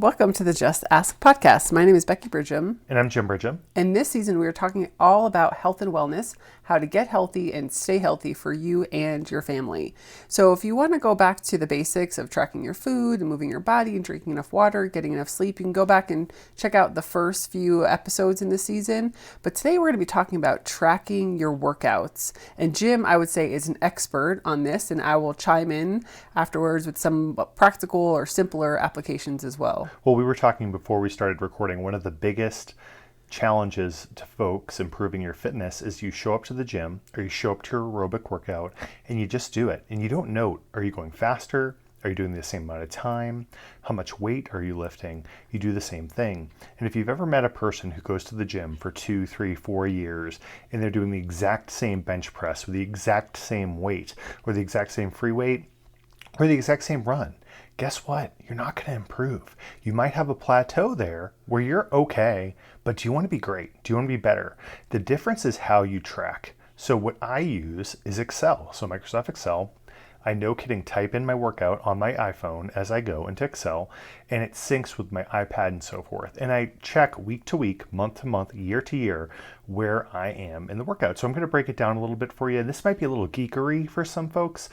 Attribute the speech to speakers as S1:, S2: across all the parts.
S1: Welcome to the Just Ask podcast. My name is Becky Bridgham.
S2: And I'm Jim Bridgham.
S1: And this season, we are talking all about health and wellness, how to get healthy and stay healthy for you and your family. So if you want to go back to the basics of tracking your food and moving your body and drinking enough water, getting enough sleep, you can go back and check out the first few episodes in this season. But today we're going to be talking about tracking your workouts. And Jim, I would say, is an expert on this, and I will chime in afterwards with some practical or simpler applications as well.
S2: Well, we were talking before we started recording, one of the biggest challenges to folks improving your fitness is you show up to the gym or you show up to your aerobic workout and you just do it. And you don't note, are you going faster? Are you doing the same amount of time? How much weight are you lifting? You do the same thing. And if you've ever met a person who goes to the gym for 2, 3, 4 years and they're doing the exact same bench press with the exact same weight or the exact same free weight or the exact same run, guess what? You're not going to improve. You might have a plateau there where you're okay, but do you want to be great? Do you want to be better? The difference is how you track. So what I use is Excel. So Microsoft Excel. I no kidding type in my workout on my iPhone as I go into Excel, and it syncs with my iPad and so forth. And I check week to week, month to month, year to year, where I am in the workout. So I'm going to break it down a little bit for you. This might be a little geekery for some folks,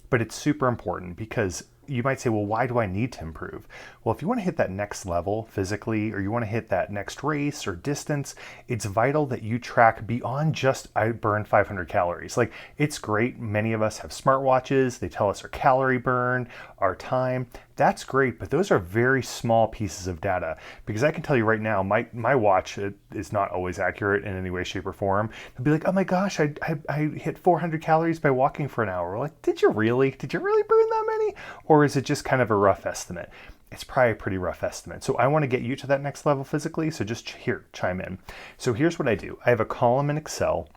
S2: but it's super important because you might say, well, why do I need to improve? Well, if you want to hit that next level physically, or you want to hit that next race or distance, it's vital that you track beyond just, I burned 500 calories. Like, it's great. Many of us have smartwatches. They tell us our calorie burn, our time. That's great, but those are very small pieces of data, because I can tell you right now, my watch is not always accurate in any way, shape, or form. It'll be like, oh my gosh, I hit 400 calories by walking for an hour. We're like, did you really burn that many? Or is it just kind of a rough estimate? It's probably a pretty rough estimate. So I want to get you to that next level physically. So just here, chime in. So here's what I do. I have a column in Excel.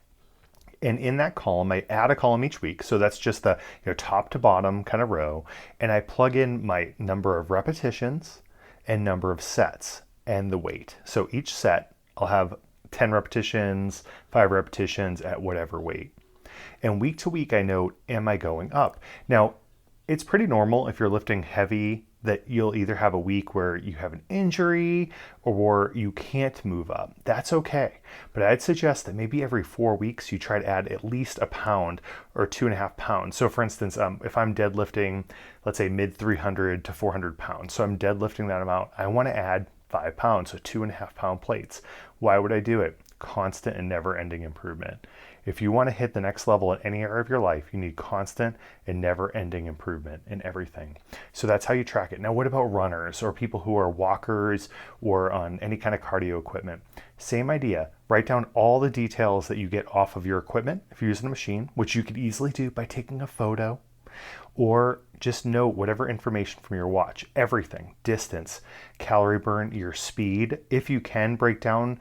S2: And in that column, I add a column each week. So that's just the top to bottom kind of row. And I plug in my number of repetitions and number of sets and the weight. So each set, I'll have 10 repetitions, 5 repetitions at whatever weight. And week to week, I note, am I going up? Now, it's pretty normal if you're lifting heavy that you'll either have a week where you have an injury or you can't move up. That's okay. But I'd suggest that maybe every 4 weeks you try to add at least a pound or 2.5 pounds. So for instance, if I'm deadlifting, let's say mid 300 to 400 pounds, so I'm deadlifting that amount, I want to add 5 pounds, so 2.5 pound plates. Why would I do it? Constant and never ending improvement. If you want to hit the next level in any area of your life, you need constant and never-ending improvement in everything. So that's how you track it. Now, what about runners or people who are walkers or on any kind of cardio equipment? Same idea. Write down all the details that you get off of your equipment if you're using a machine, which you could easily do by taking a photo, or just note whatever information from your watch, everything, distance, calorie burn, your speed. If you can break down,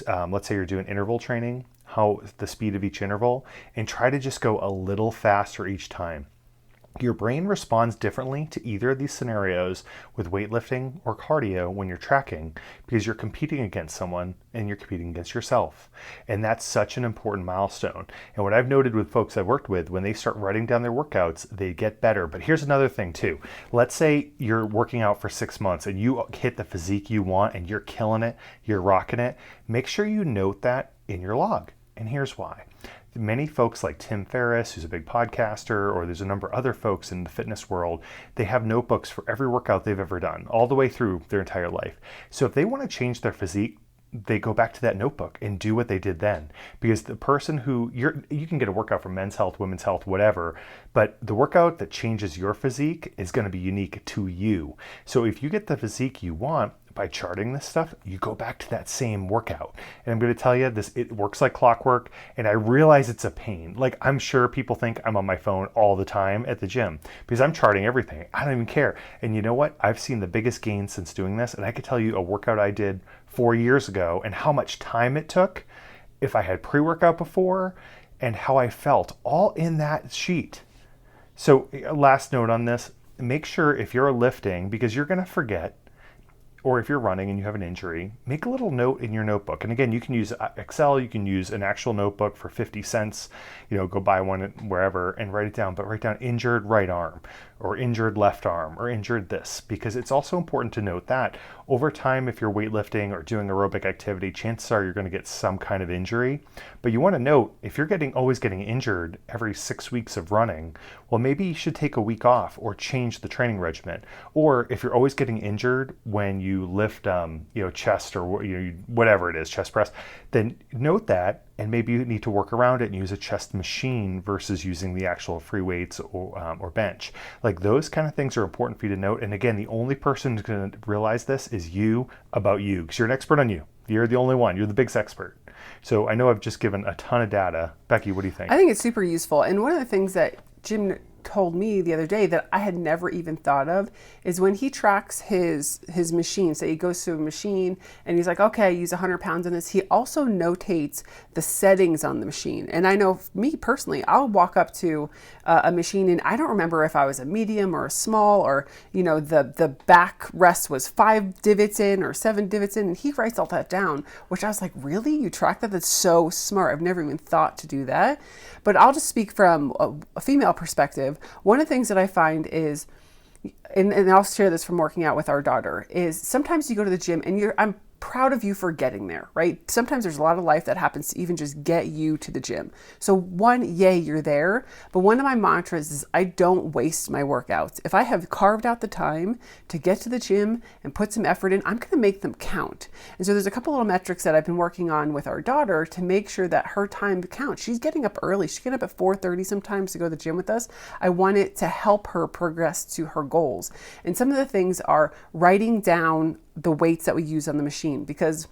S2: let's say you're doing interval training, how the speed of each interval, and try to just go a little faster each time. Your brain responds differently to either of these scenarios with weightlifting or cardio when you're tracking, because you're competing against someone and you're competing against yourself. And that's such an important milestone. And what I've noted with folks I've worked with, when they start writing down their workouts, they get better. But here's another thing too. Let's say you're working out for 6 months and you hit the physique you want and you're killing it, you're rocking it. Make sure you note that in your log. And here's why. Many folks like Tim Ferriss, who's a big podcaster, or there's a number of other folks in the fitness world, they have notebooks for every workout they've ever done, all the way through their entire life. So if they want to change their physique, they go back to that notebook and do what they did then. Because the person who you can get a workout for men's health, women's health, whatever, but the workout that changes your physique is going to be unique to you. So if you get the physique you want, by charting this stuff, you go back to that same workout. And I'm going to tell you this, it works like clockwork, and I realize it's a pain. Like, I'm sure people think I'm on my phone all the time at the gym because I'm charting everything. I don't even care. And you know what? I've seen the biggest gains since doing this, and I could tell you a workout I did 4 years ago and how much time it took if I had pre-workout before and how I felt all in that sheet. So last note on this, make sure if you're lifting, because you're going to forget, or if you're running and you have an injury, make a little note in your notebook. And again, you can use Excel, you can use an actual notebook for 50 cents, go buy one wherever and write it down, but write down injured right arm or injured left arm or injured this, because it's also important to note that over time, if you're weightlifting or doing aerobic activity, chances are you're going to get some kind of injury. But you want to note, if you're always getting injured every 6 weeks of running, well, maybe you should take a week off or change the training regimen. Or if you're always getting injured when you lift, chest or whatever it is, chest press, then note that, and maybe you need to work around it and use a chest machine versus using the actual free weights or bench. Like, those kind of things are important for you to note. And again, the only person who's going to realize this is you, about you, because you're an expert on you. You're the only one. You're the biggest expert. So I know I've just given a ton of data. Becky, what do you think?
S1: I think it's super useful. And one of the things that Jim told me the other day that I had never even thought of is when he tracks his machine. So he goes to a machine and he's like, okay, I use 100 pounds on this. He also notates the settings on the machine. And I know me personally, I'll walk up to a machine and I don't remember if I was a medium or a small, or, the back rest was 5 divots in or 7 divots in. And he writes all that down, which I was like, really? You track that? That's so smart. I've never even thought to do that. But I'll just speak from a female perspective. One of the things that I find is, and I'll share this from working out with our daughter, is sometimes you go to the gym and I'm proud of you for getting there, right? Sometimes there's a lot of life that happens to even just get you to the gym. So one, yay, you're there. But one of my mantras is I don't waste my workouts. If I have carved out the time to get to the gym and put some effort in, I'm going to make them count. And so there's a couple little metrics that I've been working on with our daughter to make sure that her time counts. She's getting up early. She's getting up at 4:30 sometimes to go to the gym with us. I want it to help her progress to her goals. And some of the things are writing down the weights that we use on the machine, because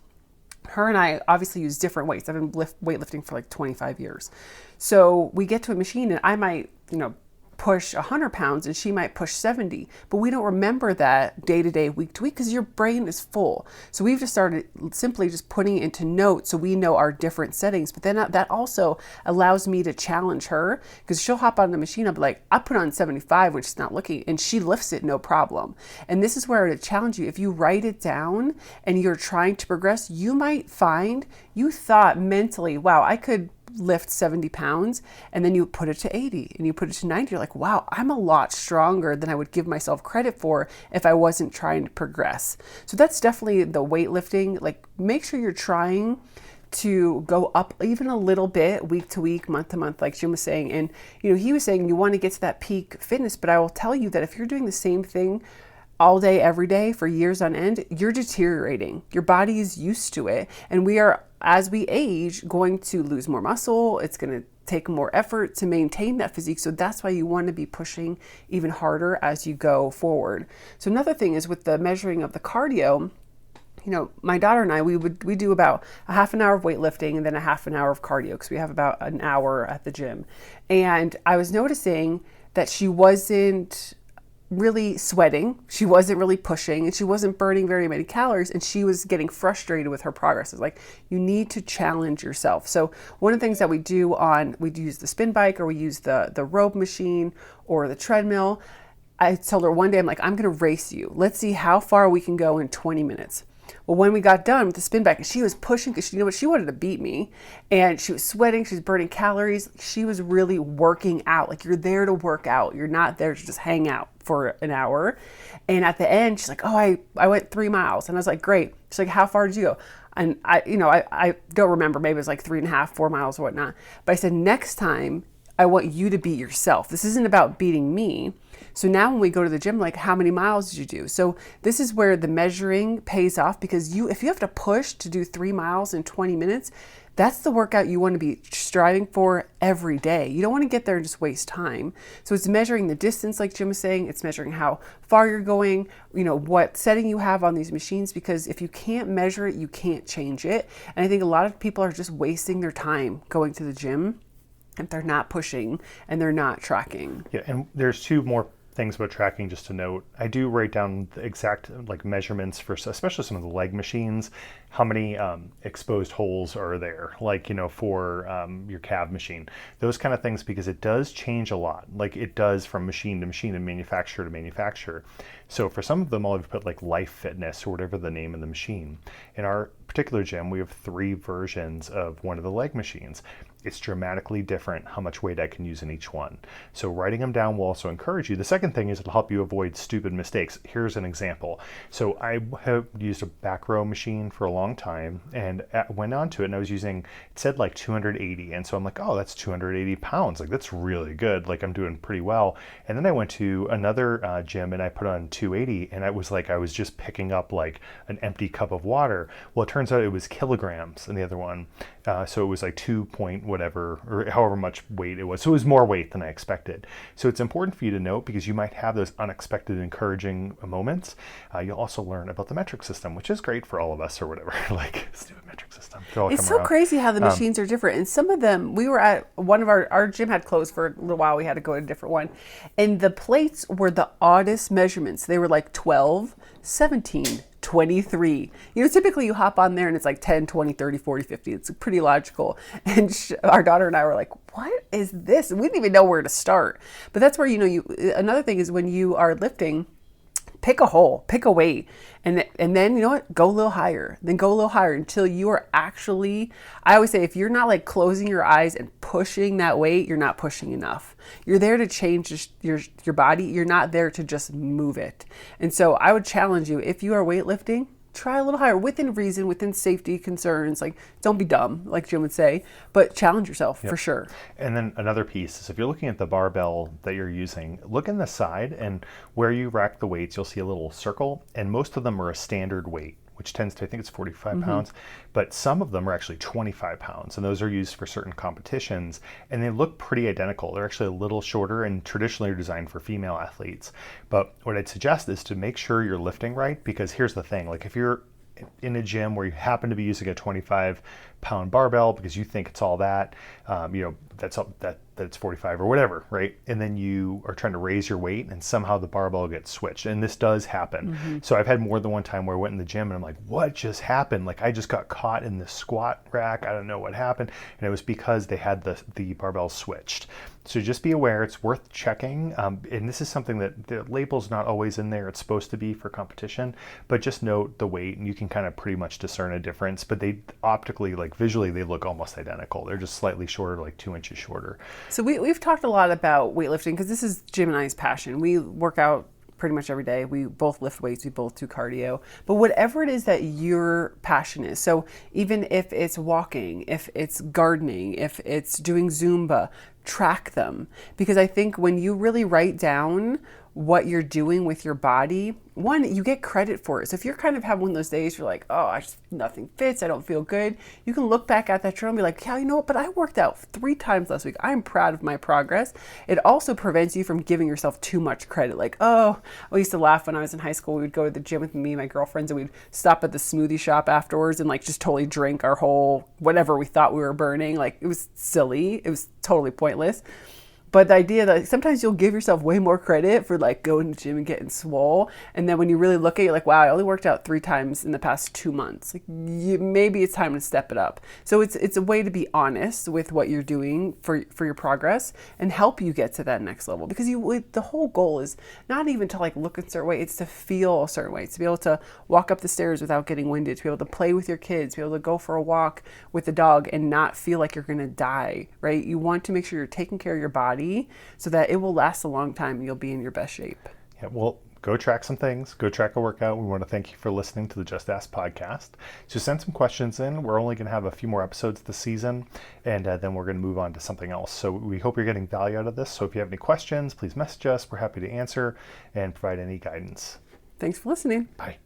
S1: her and I obviously use different weights. I've been weightlifting for like 25 years. So we get to a machine and I might, push 100 pounds and she might push 70, but we don't remember that day to day, week to week, because your brain is full. So we've just started simply just putting it into notes so we know our different settings. But then that also allows me to challenge her, because she'll hop on the machine. I'll be like, I put on 75 when she's not looking, and she lifts it no problem. And this is where I would challenge you. If you write it down and you're trying to progress, you might find you thought mentally, wow, I could lift 70 pounds, and then you put it to 80 and you put it to 90. You're like, wow, I'm a lot stronger than I would give myself credit for if I wasn't trying to progress. So that's definitely the weightlifting. Like, make sure you're trying to go up even a little bit week to week, month to month, like Jim was saying. And, he was saying you want to get to that peak fitness, but I will tell you that if you're doing the same thing all day, every day for years on end, you're deteriorating. Your body is used to it. And we are, as we age, going to lose more muscle. It's going to take more effort to maintain that physique. So that's why you want to be pushing even harder as you go forward. So another thing is with the measuring of the cardio, my daughter and I, we do about a half an hour of weightlifting and then a half an hour of cardio, because we have about an hour at the gym. And I was noticing that she wasn't really sweating, she wasn't really pushing, and she wasn't burning very many calories, and she was getting frustrated with her progress. It's like, you need to challenge yourself. So one of the things that we use the spin bike, or we use the rope machine or the treadmill. I told her one day, I'm like, I'm going to race you. Let's see how far we can go in 20 minutes. Well, when we got done with the spin bike, she was pushing because she wanted to beat me, and she was sweating. She was burning calories. She was really working out. Like, you're there to work out. You're not there to just hang out for an hour. And at the end, she's like, oh, I went 3 miles. And I was like, great. She's like, how far did you go? And I don't remember. Maybe it was like 3.5, 4 miles or whatnot. But I said, next time, I want you to beat yourself. This isn't about beating me. So now when we go to the gym, like, how many miles did you do? So this is where the measuring pays off, because if you have to push to do 3 miles in 20 minutes, that's the workout you want to be striving for every day. You don't want to get there and just waste time. So it's measuring the distance, like Jim was saying. It's measuring how far you're going, what setting you have on these machines, because if you can't measure it, you can't change it. And I think a lot of people are just wasting their time going to the gym if they're not pushing and they're not tracking.
S2: Yeah, and there's two more things about tracking just to note. I do write down the exact like measurements for especially some of the leg machines. How many exposed holes are there, like, for your calf machine, those kind of things, because it does change a lot. Like it does from machine to machine and manufacturer to manufacturer. So for some of them, I'll put like Life Fitness or whatever the name of the machine. In our particular gym, we have 3 versions of one of the leg machines. It's dramatically different how much weight I can use in each one. So writing them down will also encourage you. The second thing is it'll help you avoid stupid mistakes. Here's an example. So I have used a back row machine for a long time, and went onto it and I was using, it said like 280. And so I'm like, oh, that's 280 pounds. Like that's really good. Like I'm doing pretty well. And then I went to another gym and I put on 280, and I was like, I was just picking up like an empty cup of water. Well, it turns out it was kilograms in the other one. So it was like 2 point whatever, or however much weight it was. So it was more weight than I expected. So it's important for you to note, because you might have those unexpected encouraging moments. You'll also learn about the metric system, which is great for all of us or whatever, like stupid metric system.
S1: It's so crazy how the machines are different. And some of them, we were at one of our gym had closed for a little while. We had to go to a different one. And the plates were the oddest measurements. They were like 12, 17, 23. Typically you hop on there and it's like 10, 20, 30, 40, 50. It's pretty logical. And our daughter and I were like, what is this? We didn't even know where to start. But that's where, another thing is when you are lifting, pick a hole, pick a weight, and then, go a little higher, then go a little higher until you are actually, I always say, if you're not like closing your eyes and pushing that weight, you're not pushing enough. You're there to change your body. You're not there to just move it. And so I would challenge you, if you are weightlifting, try a little higher within reason, within safety concerns. Like, don't be dumb, like Jim would say, but challenge yourself for sure. And
S2: then another piece is if you're looking at the barbell that you're using, look in the side, and where you rack the weights, you'll see a little circle, and most of them are a standard weight, which tends to, I think it's 45 pounds, but some of them are actually 25 pounds, and those are used for certain competitions, and they look pretty identical. They're actually a little shorter and traditionally are designed for female athletes. But what I'd suggest is to make sure you're lifting right, because here's the thing, like if you're in a gym where you happen to be using a 25-pound barbell because you think it's all that, that's 45 or whatever, right? And then you are trying to raise your weight and somehow the barbell gets switched. And this does happen. So I've had more than one time where I went in the gym and I'm like, what just happened? Like I just got caught in the squat rack. I don't know what happened. And it was because they had the barbell switched. So just be aware, it's worth checking. And this is something that the label's not always in there. It's supposed to be for competition, but just note the weight and you can kind of pretty much discern a difference. But they optically, like visually, they look almost identical. They're just slightly shorter, like 2 inches shorter. So we've talked a lot about weightlifting because this is Jim and I's passion. We work out pretty much every day. We both lift weights, we both do cardio, but whatever it is that your passion is. So even if it's walking, if it's gardening, if it's doing Zumba, track them. Because I think when you really write down what you're doing with your body, one, you get credit for it. So if you're kind of having one of those days, you're like, oh, nothing fits, I don't feel good. You can look back at that journal and be like, yeah, you know what? But I worked out 3 times last week. I'm proud of my progress. It also prevents you from giving yourself too much credit. Like, oh, I used to laugh when I was in high school. We would go to the gym with me and my girlfriends, and we'd stop at the smoothie shop afterwards and like just totally drink our whole whatever we thought we were burning. Like it was silly. It was totally pointless. But the idea that sometimes you'll give yourself way more credit for like going to the gym and getting swole. And then when you really look at it, you're like, wow, I only worked out 3 times in the past 2 months. Like maybe it's time to step it up. So it's a way to be honest with what you're doing for your progress and help you get to that next level. Because the whole goal is not even to like look a certain way. It's to feel a certain way. It's to be able to walk up the stairs without getting winded, to be able to play with your kids, to be able to go for a walk with the dog and not feel like you're going to die, right? You want to make sure you're taking care of your body so that it will last a long time and you'll be in your best shape. Yeah, well, go track some things. Go track a workout. We want to thank you for listening to the Just Ask podcast. So send some questions in. We're only going to have a few more episodes this season, and then we're going to move on to something else. So we hope you're getting value out of this. So if you have any questions, please message us. We're happy to answer and provide any guidance. Thanks for listening. Bye.